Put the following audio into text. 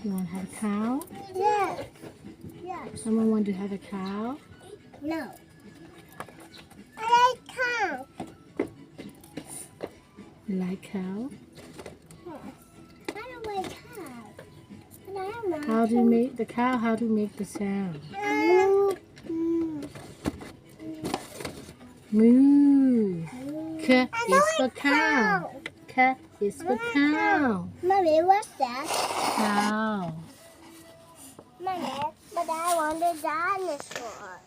You want to have a cow? Yes. Yes. Someone want to have a cow? No. I like cow. You like cow? I don't like cow. But I don't like How do you make the cow? How do you make the sound? Moo. K is for cow. K is for cow. Mommy, what's that? Cow. Mommy, but I want a dinosaur.